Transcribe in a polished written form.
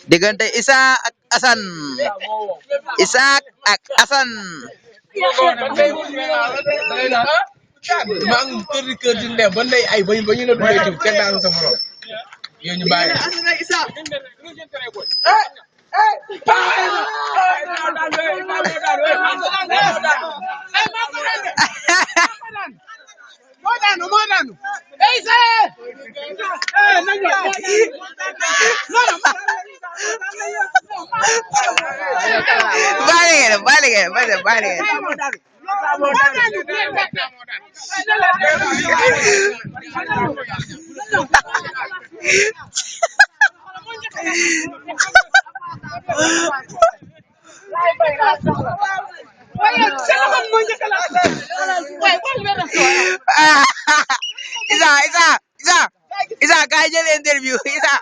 diggante Isa ak Asan. Isa ak Asan. maa ngi kër di ndem ba ndey ay ba ñu la duggee jiw kenn daanu sa morom yow ñu bàyyi balik. Isa, kaya jël interview. Isa.